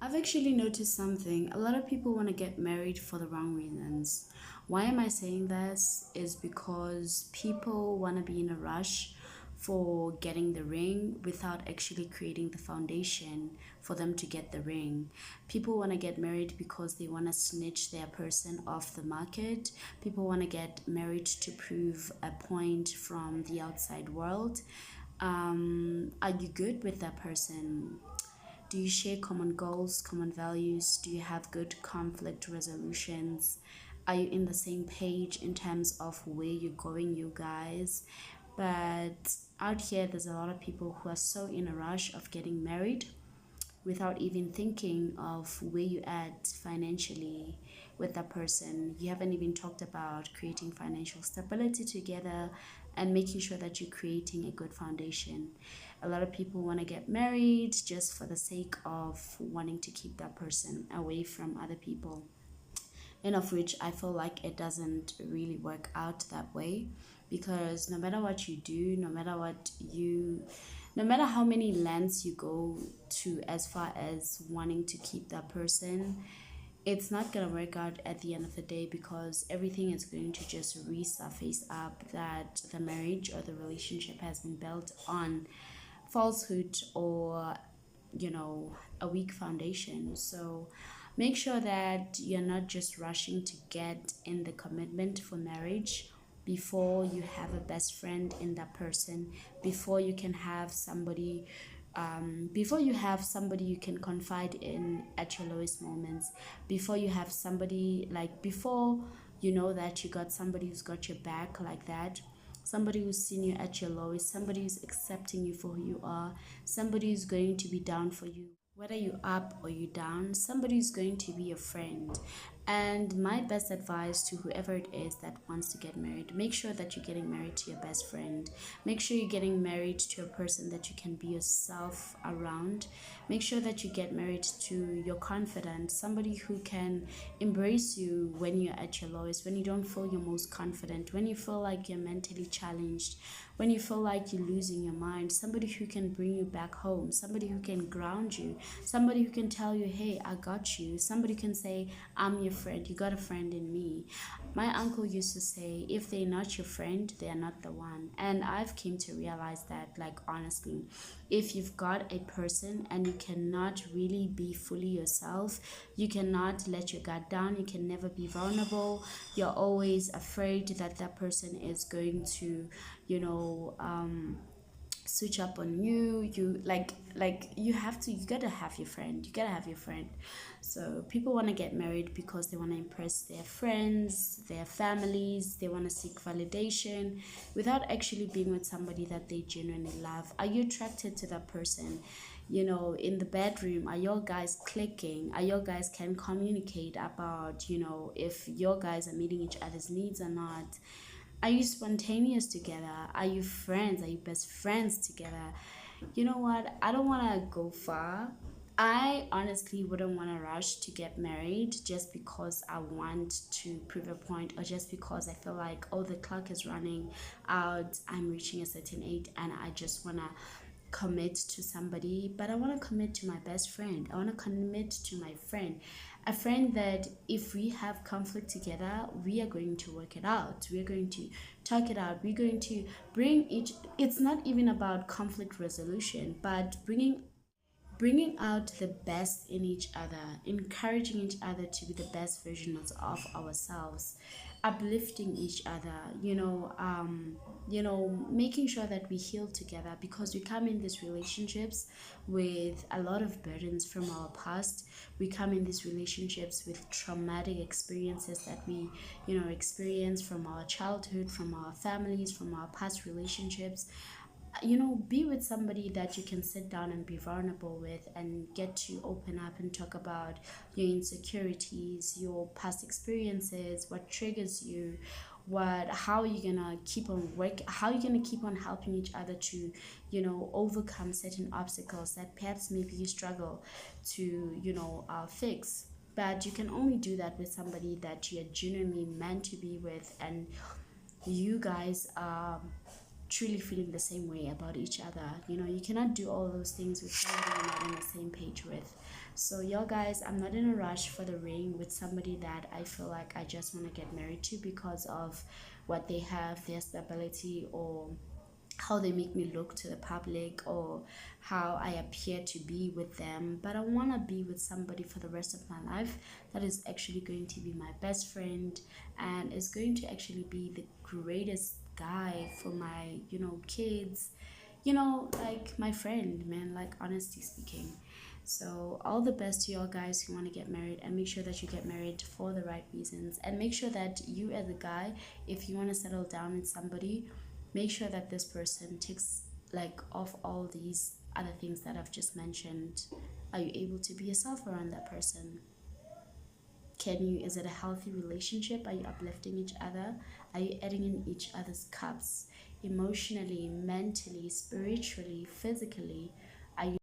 I've actually noticed something. A lot of people want to get married for the wrong reasons. Why am I saying this? Is because people want to be in a rush for getting the ring without actually creating the foundation for them to get the ring. People want to get married because they want to snitch their person off the market. People want to get married to prove a point from the outside world. Are you good with that person? Do you share common goals, common values? Do you have good conflict resolutions? Are you in the same page in terms of where you're going, you guys? But out here, there's a lot of people who are so in a rush of getting married without even thinking of where you at financially with that person. You haven't even talked about creating financial stability together and making sure that you're creating a good foundation. A lot of people want to get married just for the sake of wanting to keep that person away from other people, and of which I feel like it doesn't really work out that way, because no matter what you do, no matter how many lengths you go to as far as wanting to keep that person, it's not going to work out at the end of the day, because everything is going to just resurface up that the marriage or the relationship has been built on falsehood or a weak foundation. So make sure that you're not just rushing to get in the commitment for marriage before you have a best friend in that person, before you can have somebody before you have somebody you can confide in at your lowest moments, before you have somebody, like, before you know that you got somebody who's got your back like that, somebody who's seen you at your lowest, somebody who's accepting you for who you are, somebody who's going to be down for you whether you up or you down, somebody who's going to be your friend. And my best advice to whoever it is that wants to get married, make sure that you're getting married to your best friend. Make sure you're getting married to a person that you can be yourself around. Make sure that you get married to your confidant, somebody who can embrace you when you're at your lowest, when you don't feel your most confident, when you feel like you're mentally challenged, when you feel like you're losing your mind, somebody who can bring you back home, somebody who can ground you, somebody who can tell you, hey, I got you, somebody can say, I'm your friend, you got a friend in me. My uncle used to say, if they're not your friend, they're not the one. And I've came to realize that, like, honestly, if you've got a person and you cannot really be fully yourself, you cannot let your guard down, you can never be vulnerable, you're always afraid that that person is going to you know switch up on you, you like you gotta have your friend, so people want to get married because they want to impress their friends, their families, they want to seek validation without actually being with somebody that they genuinely love. Are you attracted to that person? In the bedroom, are your guys clicking? Are your guys can communicate about if your guys are meeting each other's needs or not? Are you spontaneous together? Are you friends? Are you best friends together? You know what? I don't want to go far. I honestly wouldn't want to rush to get married just because I want to prove a point, or just because I feel like, oh, the clock is running out, I'm reaching a certain age, and I just want to commit to somebody. But I want to commit to my best friend. I want to commit to my friend. A friend that if we have conflict together, we are going to work it out. We are going to talk it out. We're going to bring each, it's not even about conflict resolution, but bringing out the best in each other, encouraging each other to be the best versions of ourselves, uplifting each other, making sure that we heal together, because we come in these relationships with a lot of burdens from our past. We come in these relationships with traumatic experiences that we, experience from our childhood, from our families, from our past relationships. Be with somebody that you can sit down and be vulnerable with and get to open up and talk about your insecurities, your past experiences, what triggers you, how are you gonna keep on how are you gonna keep on helping each other to overcome certain obstacles that perhaps maybe you struggle to fix. But you can only do that with somebody that you're genuinely meant to be with, and you guys are truly feeling the same way about each other. You know, you cannot do all those things with somebody you're not on the same page with. So, y'all guys, I'm not in a rush for the ring with somebody that I feel like I just want to get married to because of what they have, their stability, or how they make me look to the public, or how I appear to be with them. But I want to be with somebody for the rest of my life that is actually going to be my best friend and is going to actually be the greatest guy for my, kids, like my friend, man, like honestly speaking. So, all the best to y'all guys who want to get married, and make sure that you get married for the right reasons. And make sure that you, as a guy, if you want to settle down with somebody, make sure that this person ticks like off all these other things that I've just mentioned. Are you able to be yourself around that person? Is it a healthy relationship? Are you uplifting each other? Are you adding in each other's cups emotionally, mentally, spiritually, physically? Are you